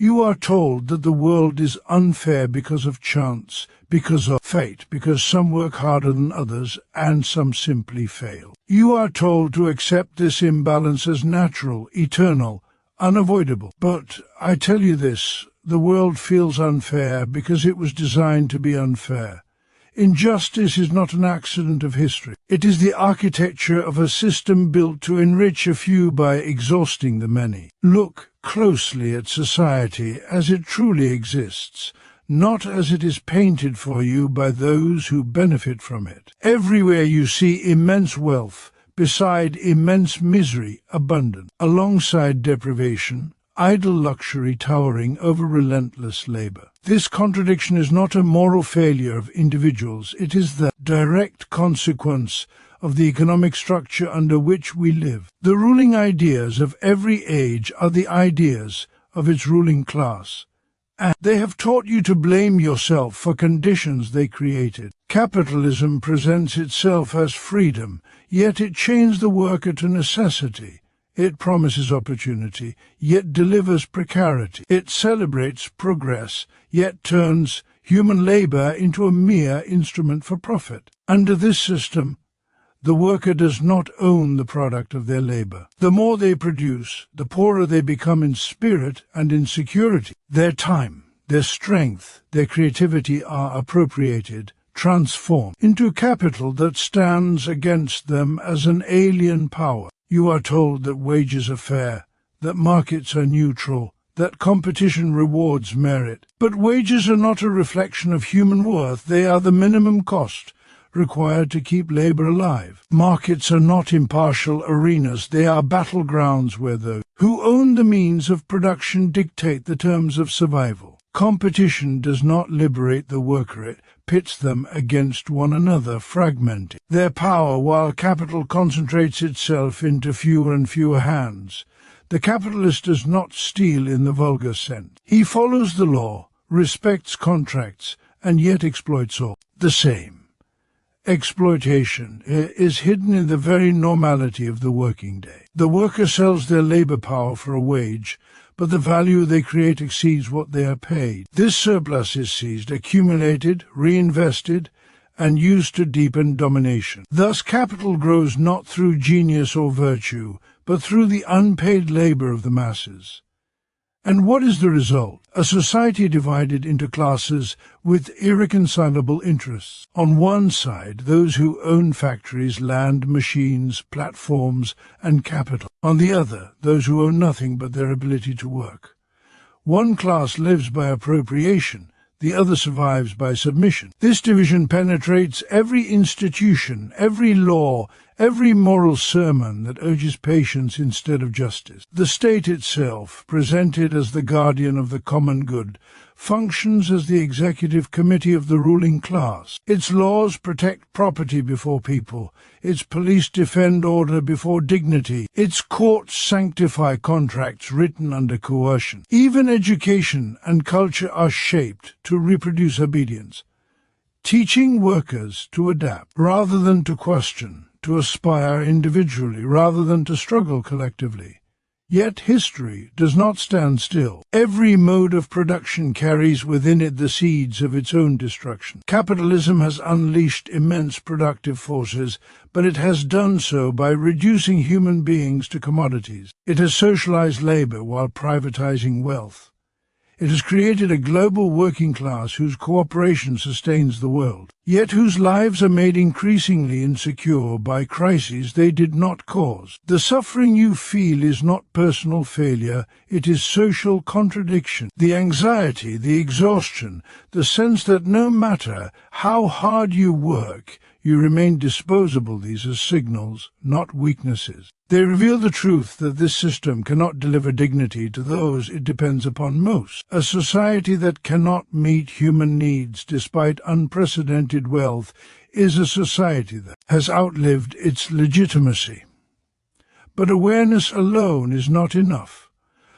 You are told that the world is unfair because of chance, because of fate, because some work harder than others and some simply fail. You are told to accept this imbalance as natural, eternal, unavoidable. But I tell you this, the world feels unfair because it was designed to be unfair. Injustice is not an accident of history. It is the architecture of a system built to enrich a few by exhausting the many. Look closely at society as it truly exists, not as it is painted for you by those who benefit from it. Everywhere you see immense wealth, beside immense misery abundant, alongside deprivation, idle luxury towering over relentless labor. This contradiction is not a moral failure of individuals, it is the direct consequence of the economic structure under which we live. The ruling ideas of every age are the ideas of its ruling class, and they have taught you to blame yourself for conditions they created. Capitalism presents itself as freedom, yet it chains the worker to necessity. It promises opportunity, yet delivers precarity. It celebrates progress, yet turns human labor into a mere instrument for profit. Under this system, the worker does not own the product of their labor. The more they produce, the poorer they become in spirit and in security. Their time, their strength, their creativity are appropriated, transformed into capital that stands against them as an alien power. You are told that wages are fair, that markets are neutral, that competition rewards merit. But wages are not a reflection of human worth, they are the minimum cost required to keep labor alive. Markets are not impartial arenas, they are battlegrounds where those who own the means of production dictate the terms of survival. Competition does not liberate the worker, it pits them against one another, fragmenting their power while capital concentrates itself into fewer and fewer hands. The capitalist does not steal in the vulgar sense. He follows the law, respects contracts, and yet exploits all the same. Exploitation is hidden in the very normality of the working day. The worker sells their labor power for a wage, but the value they create exceeds what they are paid. This surplus is seized, accumulated, reinvested, and used to deepen domination. Thus capital grows not through genius or virtue, but through the unpaid labor of the masses. And what is the result? A society divided into classes with irreconcilable interests. On one side, those who own factories, land, machines, platforms, and capital. On the other, those who own nothing but their ability to work. One class lives by appropriation, the other survives by submission. This division penetrates every institution, every law, every moral sermon that urges patience instead of justice. The state itself, presented as the guardian of the common good, functions as the executive committee of the ruling class. Its laws protect property before people. Its police defend order before dignity. Its courts sanctify contracts written under coercion. Even education and culture are shaped to reproduce obedience, teaching workers to adapt rather than to question, to aspire individually rather than to struggle collectively. Yet history does not stand still. Every mode of production carries within it the seeds of its own destruction. Capitalism has unleashed immense productive forces, but it has done so by reducing human beings to commodities. It has socialized labor while privatizing wealth. It has created a global working class whose cooperation sustains the world, yet whose lives are made increasingly insecure by crises they did not cause. The suffering you feel is not personal failure, it is social contradiction. The anxiety, the exhaustion, the sense that no matter how hard you work, you remain disposable, these are signals, not weaknesses. They reveal the truth that this system cannot deliver dignity to those it depends upon most. A society that cannot meet human needs despite unprecedented wealth is a society that has outlived its legitimacy. But awareness alone is not enough.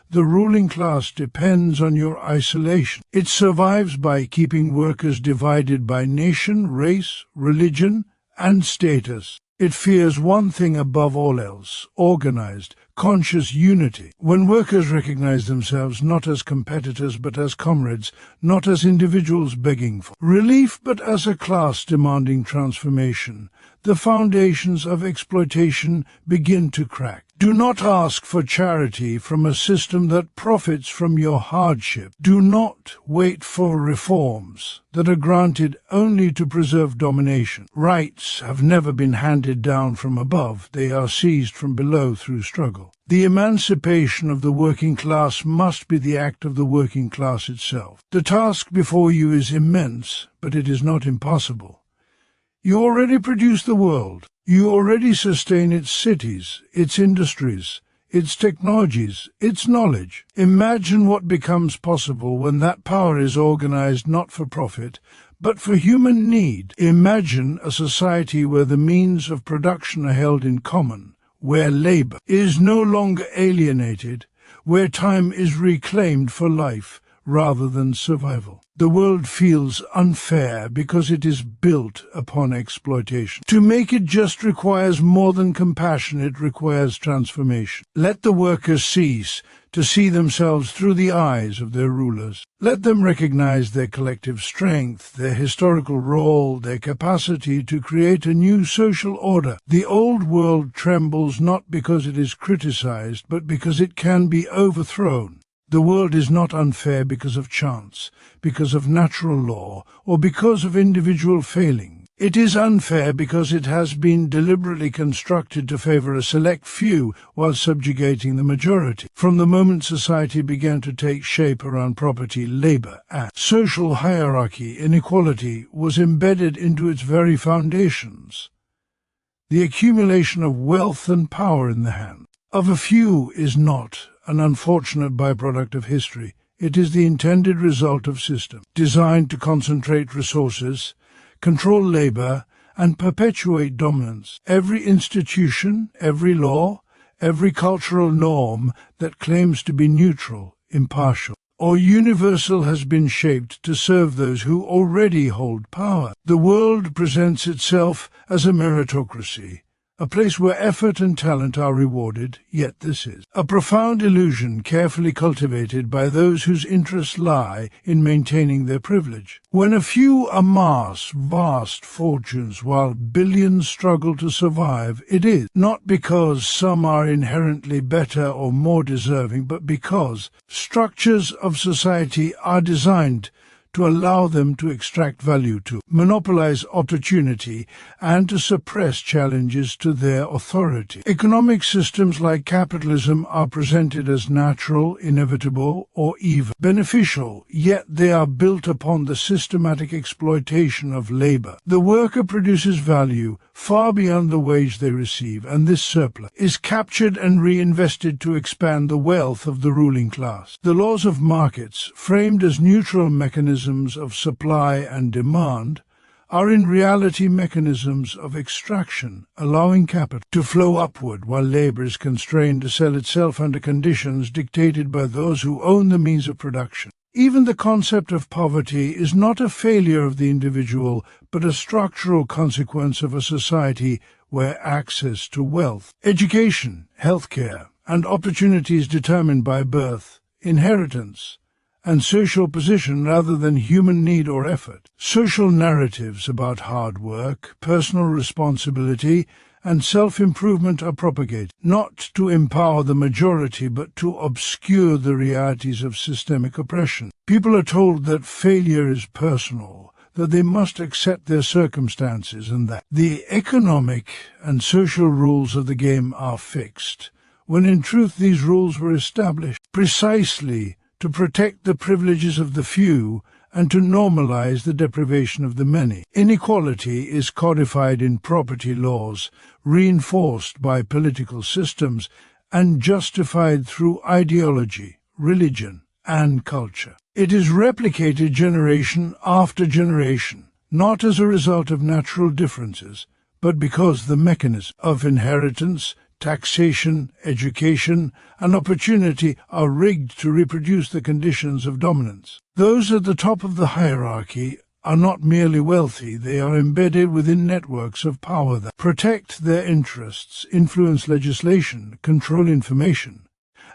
The ruling class depends on your isolation. It survives by keeping workers divided by nation, race, religion, and status. It fears one thing above all else: organized, conscious unity. When workers recognize themselves not as competitors but as comrades, not as individuals begging for relief but as a class demanding transformation, the foundations of exploitation begin to crack. Do not ask for charity from a system that profits from your hardship. Do not wait for reforms that are granted only to preserve domination. Rights have never been handed down from above. They are seized from below through struggle. The emancipation of the working class must be the act of the working class itself. The task before you is immense, but it is not impossible. You already produce the world. You already sustain its cities, its industries, its technologies, its knowledge. Imagine what becomes possible when that power is organized not for profit, but for human need. Imagine a society where the means of production are held in common, where labor is no longer alienated, where time is reclaimed for life rather than survival. The world feels unfair because it is built upon exploitation. To make it just requires more than compassion, it requires transformation. Let the workers cease to see themselves through the eyes of their rulers. Let them recognize their collective strength, their historical role, their capacity to create a new social order. The old world trembles not because it is criticized, but because it can be overthrown. The world is not unfair because of chance, because of natural law, or because of individual failing. It is unfair because it has been deliberately constructed to favor a select few while subjugating the majority. From the moment society began to take shape around property, labor, and social hierarchy, inequality was embedded into its very foundations. The accumulation of wealth and power in the hands of a few is not an unfortunate byproduct of history. It is the intended result of systems designed to concentrate resources, control labor, and perpetuate dominance. Every institution, every law, every cultural norm that claims to be neutral, impartial, or universal has been shaped to serve those who already hold power. The world presents itself as a meritocracy, a place where effort and talent are rewarded, yet this is a profound illusion carefully cultivated by those whose interests lie in maintaining their privilege. When a few amass vast fortunes while billions struggle to survive, it is not because some are inherently better or more deserving, but because structures of society are designed to allow them to extract value, to monopolize opportunity, and to suppress challenges to their authority. Economic systems like capitalism are presented as natural, inevitable, or even beneficial, yet they are built upon the systematic exploitation of labor. The worker produces value far beyond the wage they receive, and this surplus is captured and reinvested to expand the wealth of the ruling class. The laws of markets, framed as neutral mechanisms of supply and demand, are in reality mechanisms of extraction, allowing capital to flow upward while labor is constrained to sell itself under conditions dictated by those who own the means of production. Even the concept of poverty is not a failure of the individual, but a structural consequence of a society where access to wealth, education, healthcare, and opportunities determined by birth, inheritance, and social position rather than human need or effort. Social narratives about hard work, personal responsibility, and self-improvement are propagated, not to empower the majority but to obscure the realities of systemic oppression. People are told that failure is personal, that they must accept their circumstances, and that the economic and social rules of the game are fixed, when in truth these rules were established precisely to protect the privileges of the few and to normalize the deprivation of the many. Inequality is codified in property laws, reinforced by political systems, and justified through ideology, religion, and culture. It is replicated generation after generation, not as a result of natural differences, but because the mechanisms of inheritance, taxation, education, and opportunity are rigged to reproduce the conditions of dominance. Those at the top of the hierarchy are not merely wealthy, they are embedded within networks of power that protect their interests, influence legislation, control information,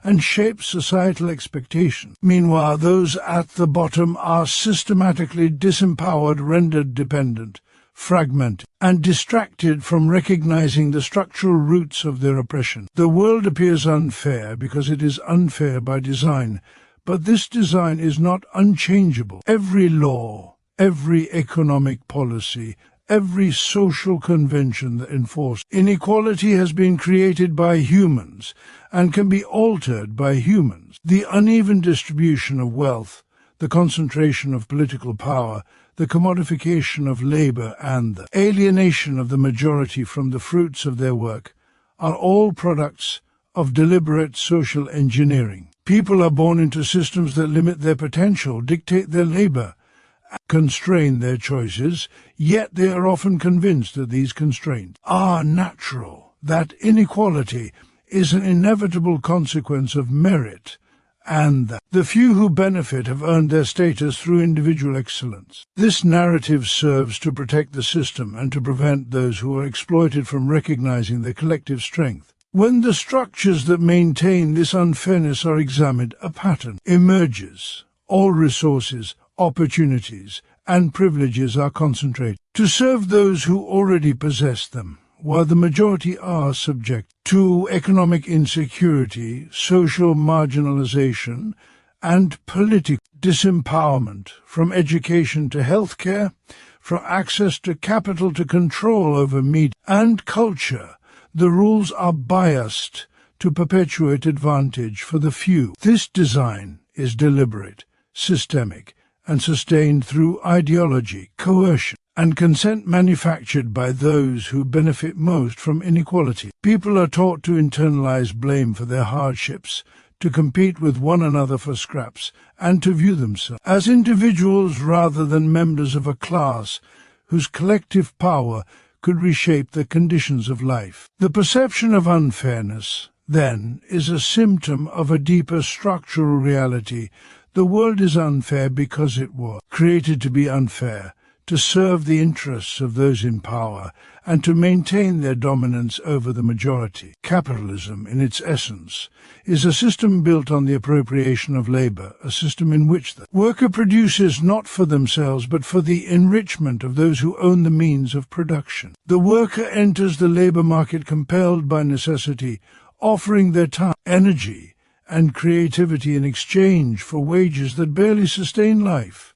and shape societal expectation. Meanwhile, those at the bottom are systematically disempowered, rendered dependent, fragmented, and distracted from recognizing the structural roots of their oppression. The world appears unfair because it is unfair by design, but this design is not unchangeable. Every law, every economic policy, every social convention that enforces inequality has been created by humans and can be altered by humans. The uneven distribution of wealth, the concentration of political power, the commodification of labor, and the alienation of the majority from the fruits of their work are all products of deliberate social engineering. People are born into systems that limit their potential, dictate their labor, constrain their choices, yet they are often convinced that these constraints are natural, that inequality is an inevitable consequence of merit, and that the few who benefit have earned their status through individual excellence. This narrative serves to protect the system and to prevent those who are exploited from recognizing their collective strength. When the structures that maintain this unfairness are examined, a pattern emerges. All resources, opportunities, and privileges are concentrated to serve those who already possess them, while the majority are subject to economic insecurity, social marginalization, and political disempowerment, from education to healthcare, from access to capital to control over media and culture. The rules are biased to perpetuate advantage for the few. This design is deliberate, systemic, and sustained through ideology, coercion, and consent manufactured by those who benefit most from inequality. People are taught to internalize blame for their hardships, to compete with one another for scraps, and to view themselves as individuals rather than members of a class whose collective power could reshape the conditions of life. The perception of unfairness, then, is a symptom of a deeper structural reality. The world is unfair because it was created to be unfair, to serve the interests of those in power, and to maintain their dominance over the majority. Capitalism, in its essence, is a system built on the appropriation of labor, a system in which the worker produces not for themselves but for the enrichment of those who own the means of production. The worker enters the labor market compelled by necessity, offering their time, energy, and creativity in exchange for wages that barely sustain life.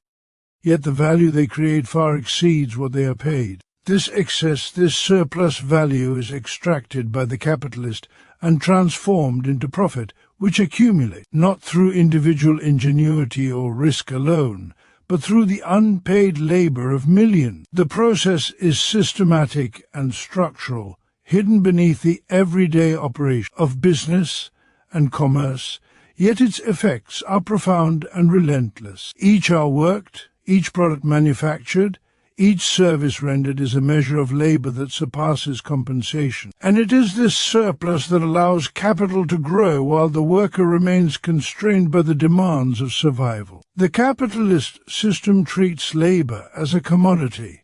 Yet the value they create far exceeds what they are paid. This excess, this surplus value is extracted by the capitalist and transformed into profit, which accumulates not through individual ingenuity or risk alone, but through the unpaid labor of millions. The process is systematic and structural, hidden beneath the everyday operation of business and commerce, yet its effects are profound and relentless. Each hour worked, each product manufactured, each service rendered is a measure of labor that surpasses compensation. And it is this surplus that allows capital to grow while the worker remains constrained by the demands of survival. The capitalist system treats labor as a commodity,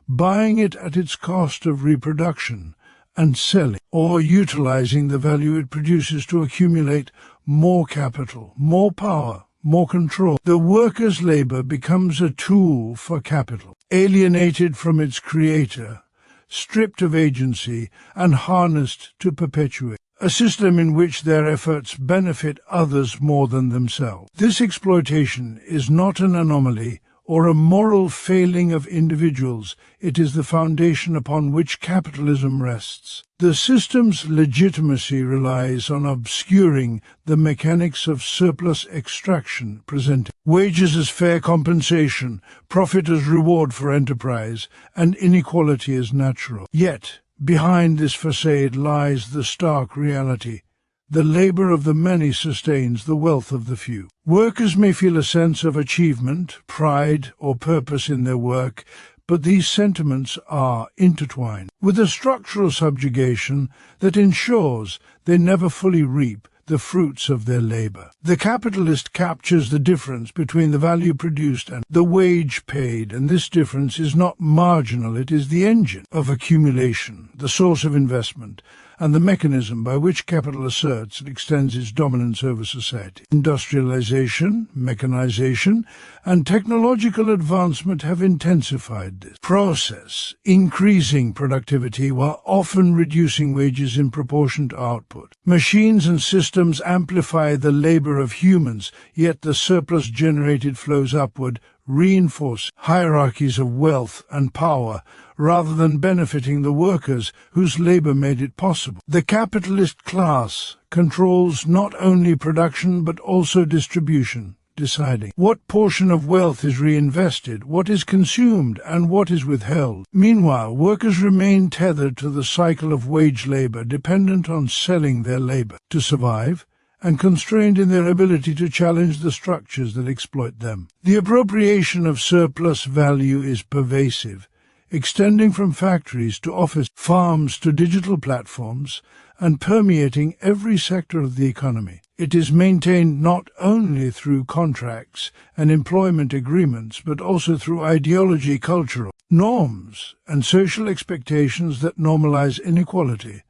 buying it at its cost of reproduction and selling or utilizing the value it produces to accumulate more capital, more power, more control. The worker's labor becomes a tool for capital, alienated from its creator, stripped of agency, and harnessed to perpetuate a system in which their efforts benefit others more than themselves. This exploitation is not an anomaly or a moral failing of individuals. It is the foundation upon which capitalism rests. The system's legitimacy relies on obscuring the mechanics of surplus extraction, presenting wages as fair compensation, profit as reward for enterprise, and inequality as natural. Yet, behind this facade lies the stark reality. The labor of the many sustains the wealth of the few. Workers may feel a sense of achievement, pride, or purpose in their work, but these sentiments are intertwined with a structural subjugation that ensures they never fully reap the fruits of their labor. The capitalist captures the difference between the value produced and the wage paid, and this difference is not marginal, it is the engine of accumulation, the source of investment, and the mechanism by which capital asserts and extends its dominance over society. Industrialization, mechanization, and technological advancement have intensified this process, increasing productivity while often reducing wages in proportion to output. Machines and systems amplify the labor of humans, yet the surplus generated flows upward, reinforce hierarchies of wealth and power rather than benefiting the workers whose labor made it possible. The capitalist class controls not only production but also distribution, deciding what portion of wealth is reinvested, what is consumed, and what is withheld. Meanwhile, workers remain tethered to the cycle of wage labor, dependent on selling their labor to survive, and constrained in their ability to challenge the structures that exploit them. The appropriation of surplus value is pervasive, extending from factories to office farms to digital platforms, and permeating every sector of the economy. It is maintained not only through contracts and employment agreements, but also through ideology, cultural norms, and social expectations that normalize inequality,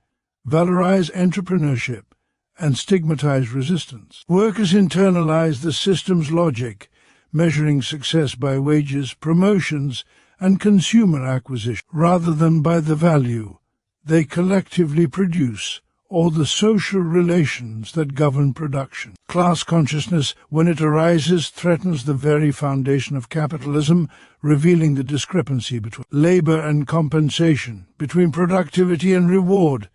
valorize entrepreneurship, and stigmatize resistance. Workers internalize the system's logic, measuring success by wages, promotions, and consumer acquisition, rather than by the value they collectively produce or the social relations that govern production. Class consciousness, when it arises, threatens the very foundation of capitalism, revealing the discrepancy between labor and compensation, between productivity and reward,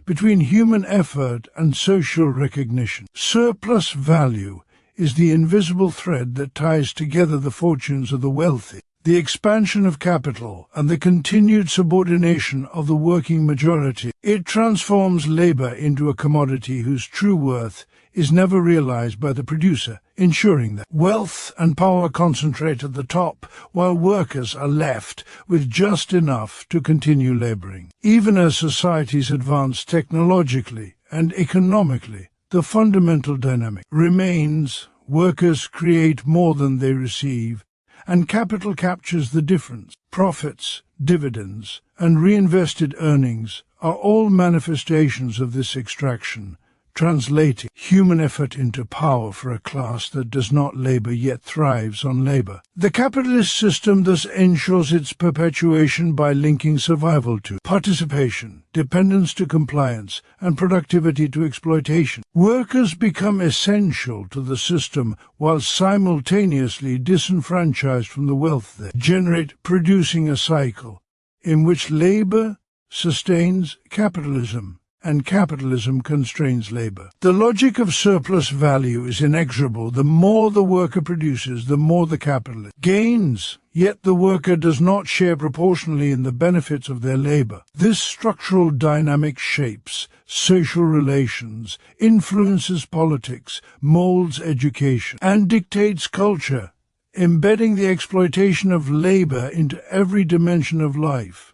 between human effort and social recognition. Surplus value is the invisible thread that ties together the fortunes of the wealthy, the expansion of capital, and the continued subordination of the working majority. It transforms labor into a commodity whose true worth is never realized by the producer, ensuring that wealth and power concentrate at the top, while workers are left with just enough to continue laboring. Even as societies advance technologically and economically, the fundamental dynamic remains: workers create more than they receive, and capital captures the difference. Profits, dividends, and reinvested earnings are all manifestations of this extraction, translating human effort into power for a class that does not labor yet thrives on labor. The capitalist system thus ensures its perpetuation by linking survival to participation, dependence to compliance, and productivity to exploitation. Workers become essential to the system while simultaneously disenfranchised from the wealth they generate, producing a cycle in which labor sustains capitalism and capitalism constrains labor. The logic of surplus value is inexorable. The more the worker produces, the more the capitalist gains, yet the worker does not share proportionally in the benefits of their labor. This structural dynamic shapes social relations, influences politics, molds education, and dictates culture, embedding the exploitation of labor into every dimension of life.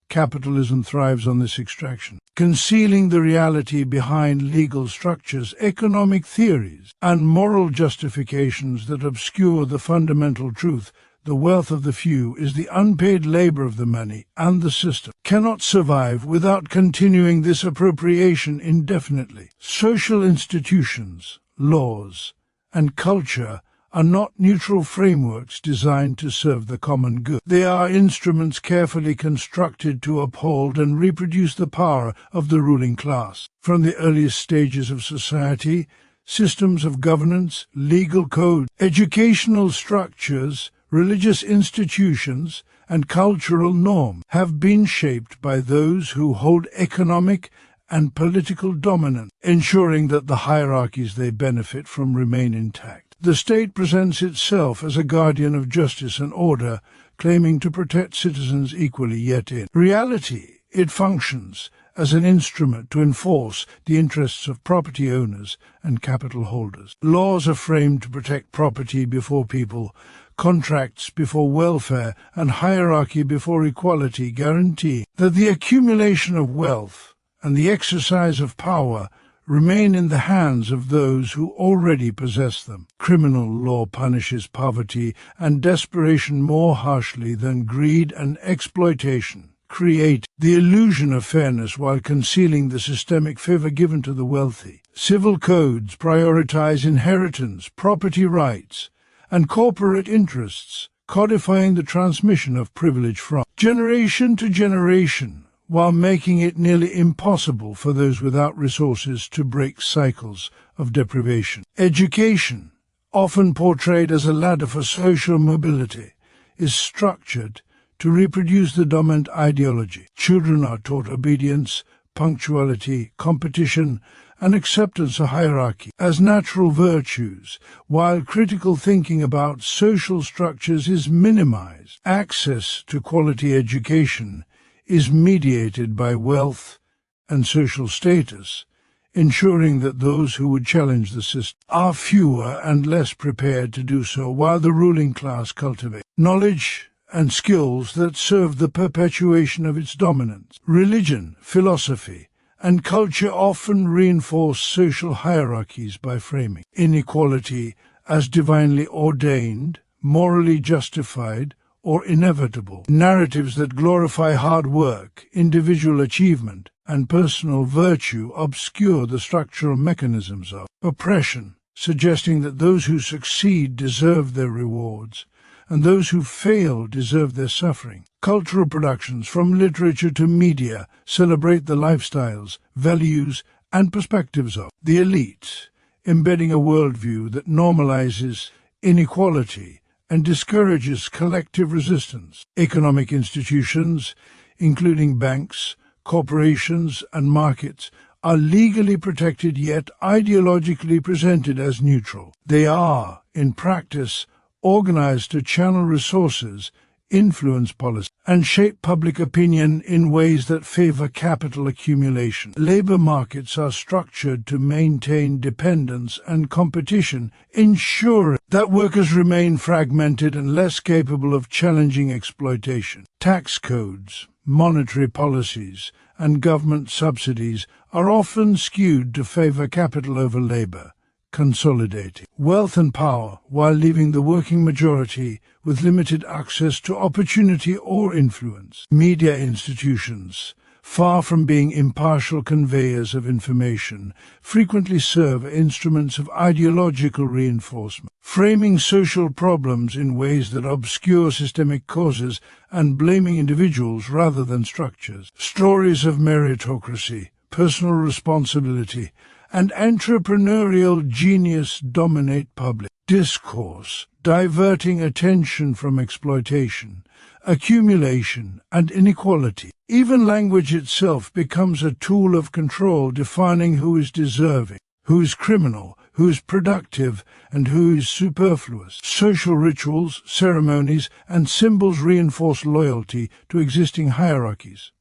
Capitalism thrives on this extraction, concealing the reality behind legal structures, economic theories, and moral justifications that obscure the fundamental truth. The wealth of the few is the unpaid labor of the many, and the system cannot survive without continuing this appropriation indefinitely. Social institutions, laws, and culture are not neutral frameworks designed to serve the common good. They are instruments carefully constructed to uphold and reproduce the power of the ruling class. From the earliest stages of society, systems of governance, legal code, educational structures, religious institutions, and cultural norms have been shaped by those who hold economic and political dominance, ensuring that the hierarchies they benefit from remain intact. The state presents itself as a guardian of justice and order, claiming to protect citizens equally, yet in reality it functions as an instrument to enforce the interests of property owners and capital holders. Laws are framed to protect property before people, contracts before welfare, and hierarchy before equality, guaranteeing that the accumulation of wealth and the exercise of power remain in the hands of those who already possess them. Criminal law punishes poverty and desperation more harshly than greed and exploitation. Create the illusion of fairness while concealing the systemic favor given to the wealthy. Civil codes prioritize inheritance, property rights, and corporate interests, codifying the transmission of privilege from generation to generation, while making it nearly impossible for those without resources to break cycles of deprivation. Education, often portrayed as a ladder for social mobility, is structured to reproduce the dominant ideology. Children are taught obedience, punctuality, competition, and acceptance of hierarchy as natural virtues, while critical thinking about social structures is minimized. Access to quality education is mediated by wealth and social status, ensuring that those who would challenge the system are fewer and less prepared to do so, while the ruling class cultivates knowledge and skills that serve the perpetuation of its dominance. Religion, philosophy, and culture often reinforce social hierarchies by framing inequality as divinely ordained, morally justified, or inevitable. Narratives that glorify hard work, individual achievement, and personal virtue obscure the structural mechanisms of oppression, suggesting that those who succeed deserve their rewards, and those who fail deserve their suffering. Cultural productions, from literature to media, celebrate the lifestyles, values, and perspectives of the elite, embedding a worldview that normalizes inequality and discourages collective resistance. Economic institutions, including banks, corporations, and markets, are legally protected yet ideologically presented as neutral. They are, in practice, organized to channel resources, influence policy, and shape public opinion in ways that favor capital accumulation. Labor markets are structured to maintain dependence and competition, ensuring that workers remain fragmented and less capable of challenging exploitation. Tax codes, monetary policies, and government subsidies are often skewed to favor capital over labor, consolidating wealth and power while leaving the working majority with limited access to opportunity or influence. Media institutions, far from being impartial conveyors of information, frequently serve as instruments of ideological reinforcement, framing social problems in ways that obscure systemic causes and blaming individuals rather than structures. Stories of meritocracy, personal responsibility, and entrepreneurial genius dominate public discourse, diverting attention from exploitation, accumulation, and inequality. Even language itself becomes a tool of control, defining who is deserving, who is criminal, who is productive, and who is superfluous. Social rituals, ceremonies, and symbols reinforce loyalty to existing hierarchies.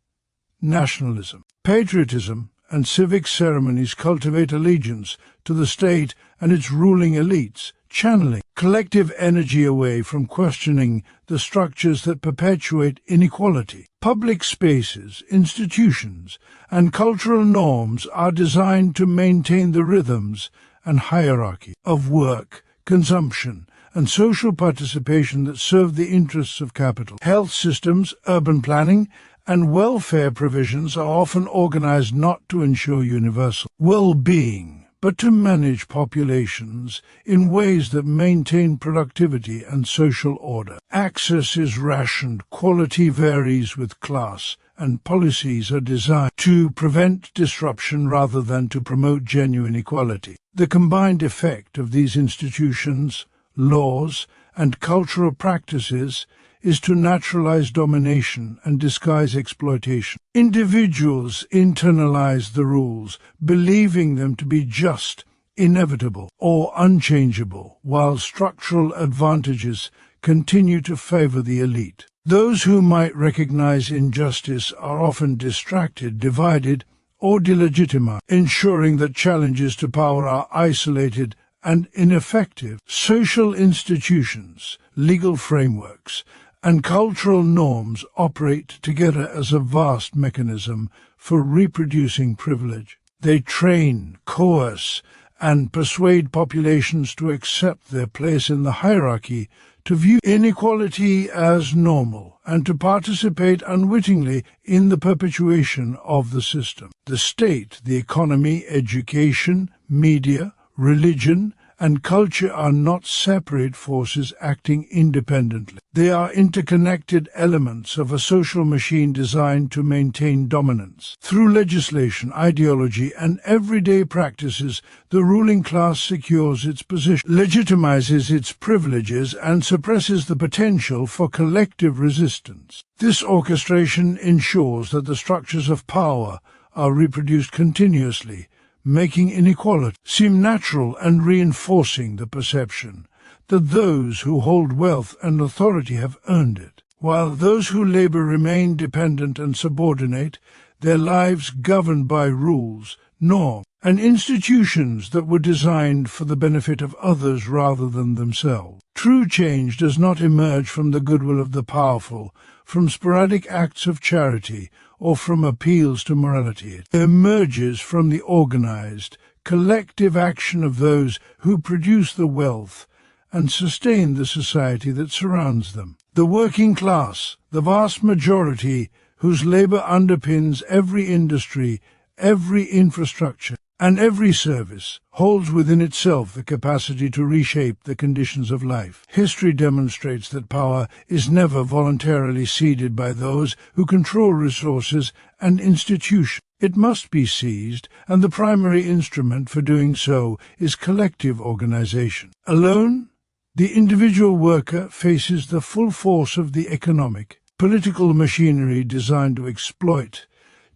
Nationalism, patriotism, and civic ceremonies cultivate allegiance to the state and its ruling elites, channeling collective energy away from questioning the structures that perpetuate inequality. Public spaces, institutions, and cultural norms are designed to maintain the rhythms and hierarchy of work, consumption, and social participation that serve the interests of capital. Health systems, urban planning, and welfare provisions are often organized not to ensure universal well-being, but to manage populations in ways that maintain productivity and social order. Access is rationed, quality varies with class, and policies are designed to prevent disruption rather than to promote genuine equality. The combined effect of these institutions, laws, and cultural practices is to naturalize domination and disguise exploitation. Individuals internalize the rules, believing them to be just, inevitable, or unchangeable, while structural advantages continue to favor the elite. Those who might recognize injustice are often distracted, divided, or delegitimized, ensuring that challenges to power are isolated and ineffective. Social institutions, legal frameworks, and cultural norms operate together as a vast mechanism for reproducing privilege. They train, coerce, and persuade populations to accept their place in the hierarchy, to view inequality as normal, and to participate unwittingly in the perpetuation of the system. The state, the economy, education, media, religion, and culture are not separate forces acting independently. They are interconnected elements of a social machine designed to maintain dominance. Through legislation, ideology, and everyday practices, the ruling class secures its position, legitimizes its privileges, and suppresses the potential for collective resistance. This orchestration ensures that the structures of power are reproduced continuously, making inequality seem natural and reinforcing the perception that those who hold wealth and authority have earned it, while those who labor remain dependent and subordinate, their lives governed by rules, norms, and institutions that were designed for the benefit of others rather than themselves. True change does not emerge from the goodwill of the powerful, from sporadic acts of charity, or from appeals to morality. It emerges from the organized, collective action of those who produce the wealth and sustain the society that surrounds them. The working class, the vast majority whose labor underpins every industry, every infrastructure, and every service, holds within itself the capacity to reshape the conditions of life. History demonstrates that power is never voluntarily ceded by those who control resources and institutions. It must be seized, and the primary instrument for doing so is collective organization. Alone, the individual worker faces the full force of the economic, political machinery designed to exploit,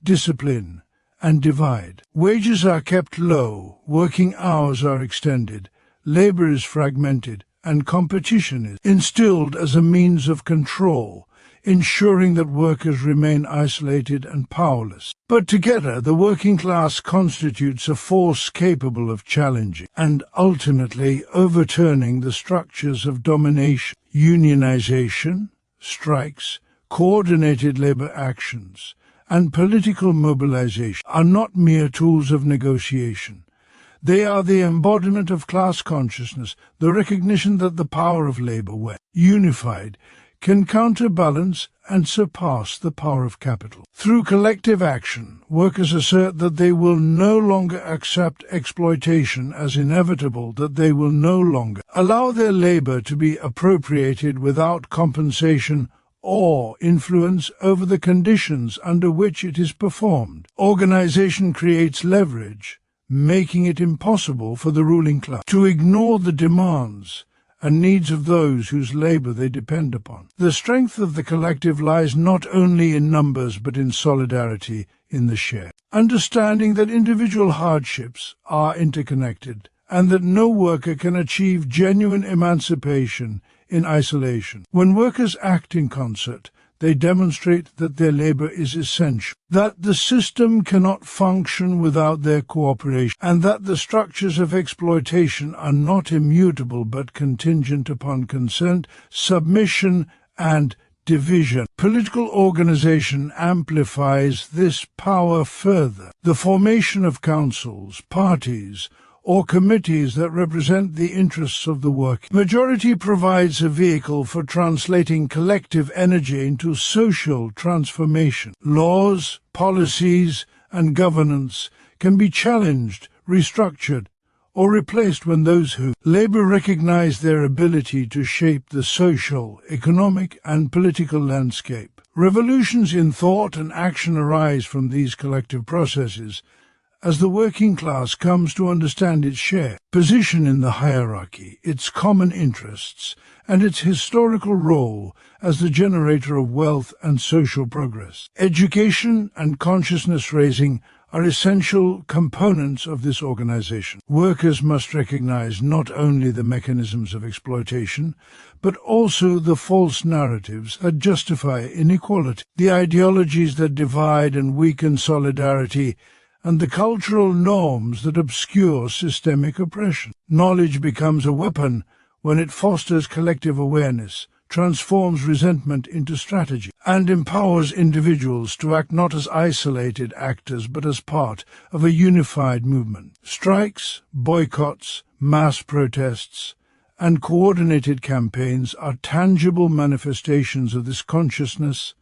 discipline, and divide. Wages are kept low, working hours are extended, labor is fragmented, and competition is instilled as a means of control, ensuring that workers remain isolated and powerless. But together, the working class constitutes a force capable of challenging and ultimately overturning the structures of domination. Unionization, strikes, coordinated labor actions, and political mobilization are not mere tools of negotiation. They are the embodiment of class consciousness, the recognition that the power of labor, when unified, can counterbalance and surpass the power of capital. Through collective action, workers assert that they will no longer accept exploitation as inevitable, that they will no longer allow their labor to be appropriated without compensation or influence over the conditions under which it is performed. Organization creates leverage, making it impossible for the ruling class to ignore the demands and needs of those whose labor they depend upon. The strength of the collective lies not only in numbers but in solidarity in the share. Understanding that individual hardships are interconnected and that no worker can achieve genuine emancipation in isolation. When workers act in concert, they demonstrate that their labor is essential, that the system cannot function without their cooperation, and that the structures of exploitation are not immutable but contingent upon consent, submission, and division. Political organization amplifies this power further. The formation of councils, parties, or committees that represent the interests of the working majority provides a vehicle for translating collective energy into social transformation. Laws, policies, and governance can be challenged, restructured, or replaced when those who labor recognize their ability to shape the social, economic, and political landscape. Revolutions in thought and action arise from these collective processes, as the working class comes to understand its share, position in the hierarchy, its common interests, and its historical role as the generator of wealth and social progress. Education and consciousness-raising are essential components of this organization. Workers must recognize not only the mechanisms of exploitation, but also the false narratives that justify inequality, the ideologies that divide and weaken solidarity, and the cultural norms that obscure systemic oppression. Knowledge becomes a weapon when it fosters collective awareness, transforms resentment into strategy, and empowers individuals to act not as isolated actors but as part of a unified movement. Strikes, boycotts, mass protests, and coordinated campaigns are tangible manifestations of this consciousness,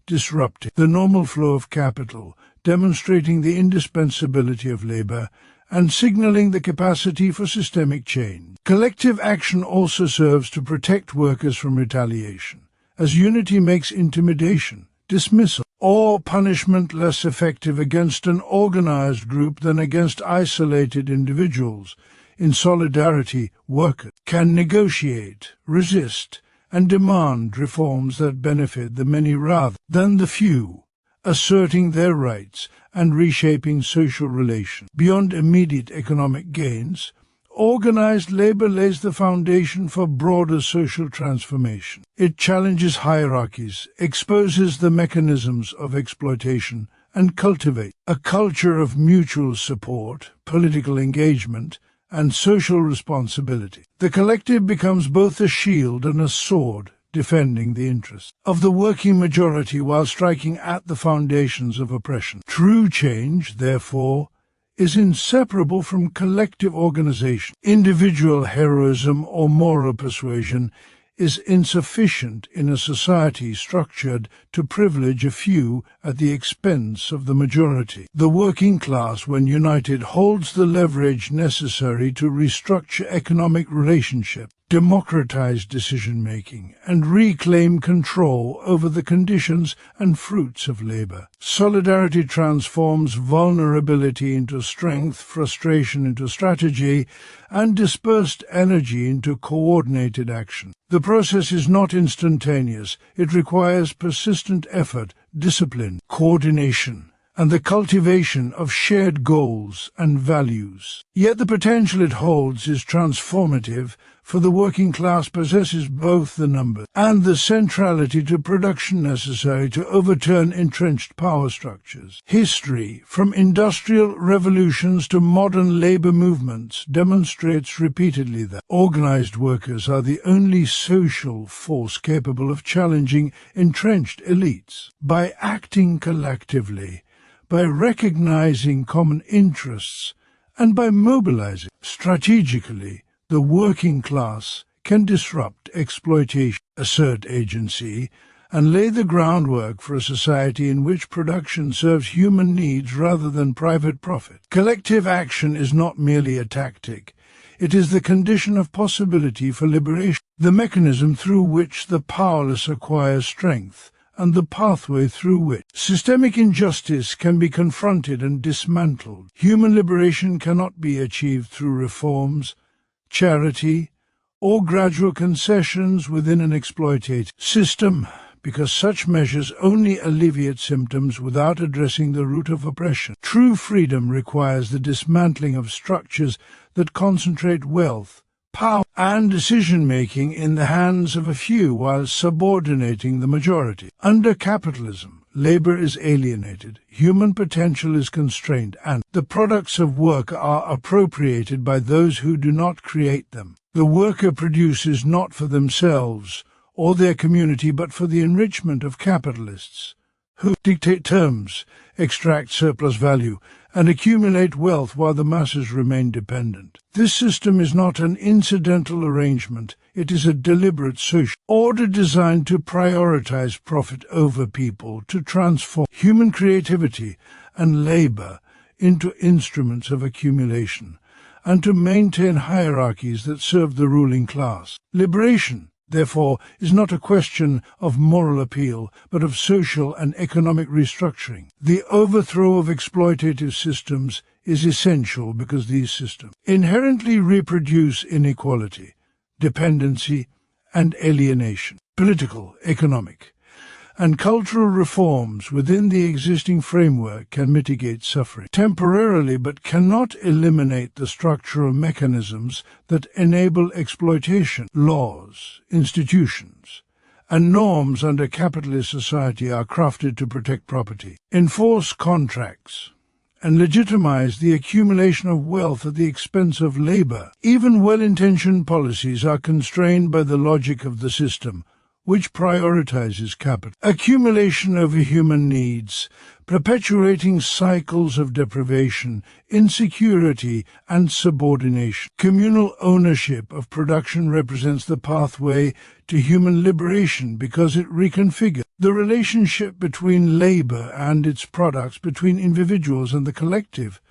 disrupting the normal flow of capital, demonstrating the indispensability of labor, and signaling the capacity for systemic change. Collective action also serves to protect workers from retaliation, as unity makes intimidation, dismissal, or punishment less effective against an organized group than against isolated individuals. In solidarity, workers can negotiate, resist, and demand reforms that benefit the many rather than the few, asserting their rights and reshaping social relations. Beyond immediate economic gains, organized labor lays the foundation for broader social transformation. It challenges hierarchies, exposes the mechanisms of exploitation, and cultivates a culture of mutual support, political engagement, and social responsibility. The collective becomes both a shield and a sword, defending the interests of the working majority while striking at the foundations of oppression. True change, therefore, is inseparable from collective organization. Individual heroism or moral persuasion is insufficient in a society structured to privilege a few at the expense of the majority. The working class, when united, holds the leverage necessary to restructure economic relationships, democratize decision-making, and reclaim control over the conditions and fruits of labor. Solidarity transforms vulnerability into strength, frustration into strategy, and dispersed energy into coordinated action. The process is not instantaneous. It requires persistent effort, discipline, coordination, and the cultivation of shared goals and values. Yet the potential it holds is transformative, for the working class possesses both the numbers and the centrality to production necessary to overturn entrenched power structures. History, from industrial revolutions to modern labor movements, demonstrates repeatedly that organized workers are the only social force capable of challenging entrenched elites. By acting collectively, by recognizing common interests, and by mobilizing strategically, the working class can disrupt exploitation, assert agency, and lay the groundwork for a society in which production serves human needs rather than private profit. Collective action is not merely a tactic. It is the condition of possibility for liberation, the mechanism through which the powerless acquire strength, and the pathway through which systemic injustice can be confronted and dismantled. Human liberation cannot be achieved through reforms, charity, or gradual concessions within an exploitative system, because such measures only alleviate symptoms without addressing the root of oppression. True freedom requires the dismantling of structures that concentrate wealth, power, and decision-making in the hands of a few while subordinating the majority. Under capitalism, labor is alienated, human potential is constrained, and the products of work are appropriated by those who do not create them. The worker produces not for themselves or their community but for the enrichment of capitalists, who dictate terms, extract surplus value, and accumulate wealth while the masses remain dependent. This system is not an incidental arrangement. It is a deliberate social order designed to prioritize profit over people, to transform human creativity and labor into instruments of accumulation, and to maintain hierarchies that serve the ruling class. Liberation, therefore, is not a question of moral appeal, but of social and economic restructuring. The overthrow of exploitative systems is essential because these systems inherently reproduce inequality, dependency, and alienation. Political, economic, and cultural reforms within the existing framework can mitigate suffering temporarily but cannot eliminate the structural mechanisms that enable exploitation. Laws, institutions, and norms under capitalist society are crafted to protect property, enforce contracts, and legitimize the accumulation of wealth at the expense of labor. Even well-intentioned policies are constrained by the logic of the system, which prioritizes capital. Accumulation over human needs, perpetuating cycles of deprivation, insecurity, and subordination. Communal ownership of production represents the pathway to human liberation because it reconfigures the relationship between labor and its products, between individuals and the collective.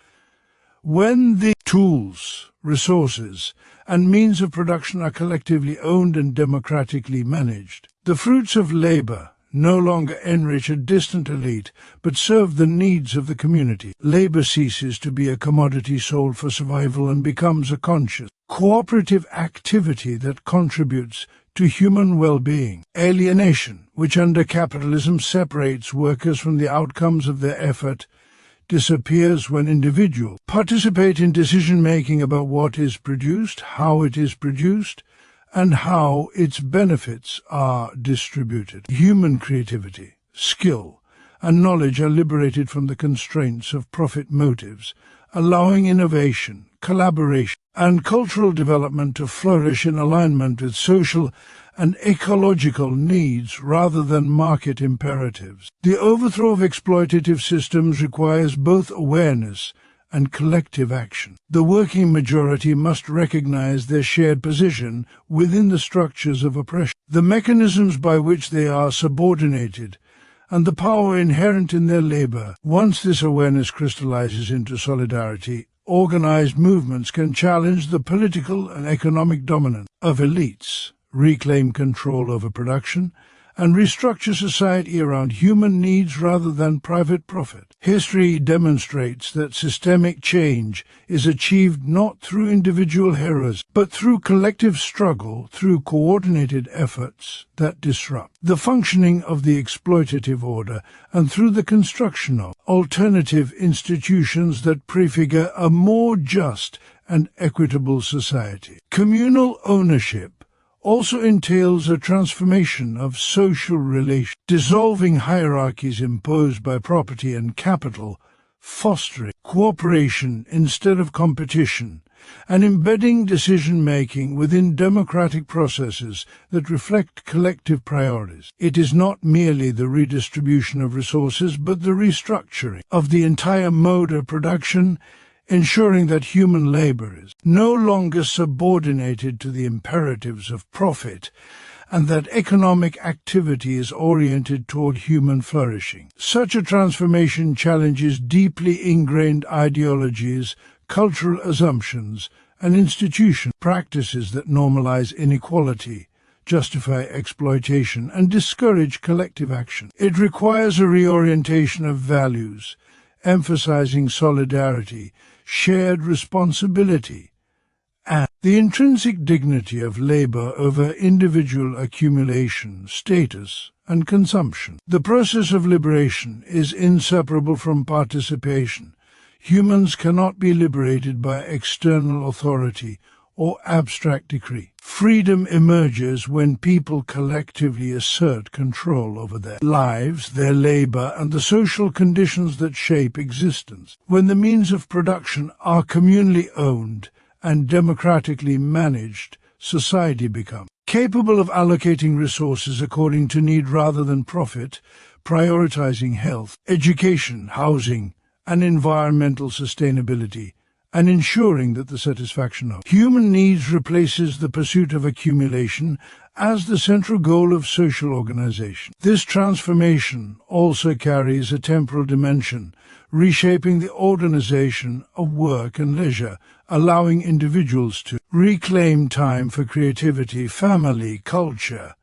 When the tools, resources, and means of production are collectively owned and democratically managed, the fruits of labor no longer enrich a distant elite, but serve the needs of the community. Labor ceases to be a commodity sold for survival and becomes a conscious, cooperative activity that contributes to human well-being. Alienation, which under capitalism separates workers from the outcomes of their effort, disappears when individuals participate in decision-making about what is produced, how it is produced, and how its benefits are distributed. Human creativity, skill, and knowledge are liberated from the constraints of profit motives, allowing innovation, collaboration, and cultural development to flourish in alignment with social and ecological needs rather than market imperatives. The overthrow of exploitative systems requires both awareness and collective action. The working majority must recognize their shared position within the structures of oppression, the mechanisms by which they are subordinated, and the power inherent in their labor. Once this awareness crystallizes into solidarity, organized movements can challenge the political and economic dominance of elites, reclaim control over production, and restructure society around human needs rather than private profit. History demonstrates that systemic change is achieved not through individual heroism, but through collective struggle, through coordinated efforts that disrupt the functioning of the exploitative order, and through the construction of alternative institutions that prefigure a more just and equitable society. Communal ownership also entails a transformation of social relations, dissolving hierarchies imposed by property and capital, fostering cooperation instead of competition, and embedding decision-making within democratic processes that reflect collective priorities. It is not merely the redistribution of resources, but the restructuring of the entire mode of production, ensuring that human labor is no longer subordinated to the imperatives of profit and that economic activity is oriented toward human flourishing. Such a transformation challenges deeply ingrained ideologies, cultural assumptions, and institutional practices that normalize inequality, justify exploitation, and discourage collective action. It requires a reorientation of values, emphasizing solidarity, shared responsibility, and the intrinsic dignity of labor over individual accumulation, status, and consumption. The process of liberation is inseparable from participation. Humans cannot be liberated by external authority or abstract decree. Freedom emerges when people collectively assert control over their lives, their labor, and the social conditions that shape existence. When the means of production are communally owned and democratically managed, society becomes capable of allocating resources according to need rather than profit, prioritizing health, education, housing, and environmental sustainability, and ensuring that the satisfaction of human needs replaces the pursuit of accumulation as the central goal of social organization. This transformation also carries a temporal dimension, reshaping the organization of work and leisure, allowing individuals to reclaim time for creativity, family, culture,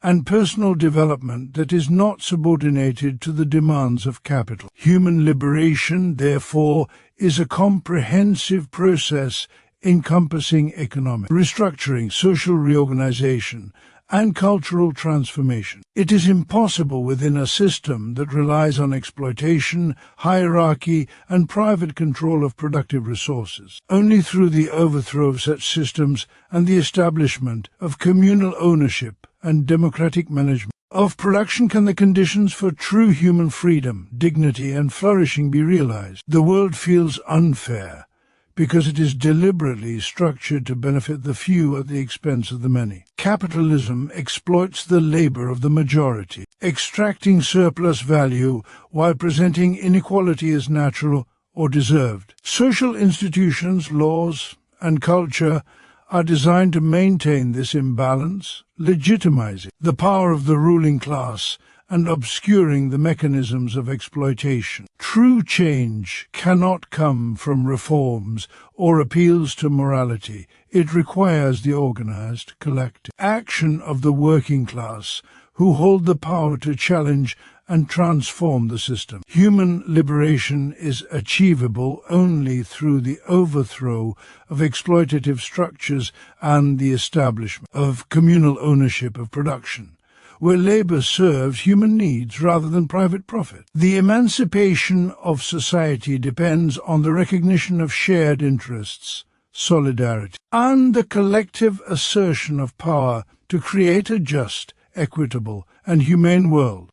and personal development that is not subordinated to the demands of capital. Human liberation, therefore, is a comprehensive process encompassing economic restructuring, social reorganization, and cultural transformation. It is impossible within a system that relies on exploitation, hierarchy, and private control of productive resources. Only through the overthrow of such systems and the establishment of communal ownership and democratic management of production can the conditions for true human freedom, dignity, and flourishing be realized. The world feels unfair because it is deliberately structured to benefit the few at the expense of the many. Capitalism exploits the labor of the majority, extracting surplus value while presenting inequality as natural or deserved. Social institutions, laws, and culture are designed to maintain this imbalance, legitimizing the power of the ruling class and obscuring the mechanisms of exploitation. True change cannot come from reforms or appeals to morality. It requires the organized, collective action of the working class, who hold the power to challenge and transform the system. Human liberation is achievable only through the overthrow of exploitative structures and the establishment of communal ownership of production, where labor serves human needs rather than private profit. The emancipation of society depends on the recognition of shared interests, solidarity, and the collective assertion of power to create a just, equitable, and humane world.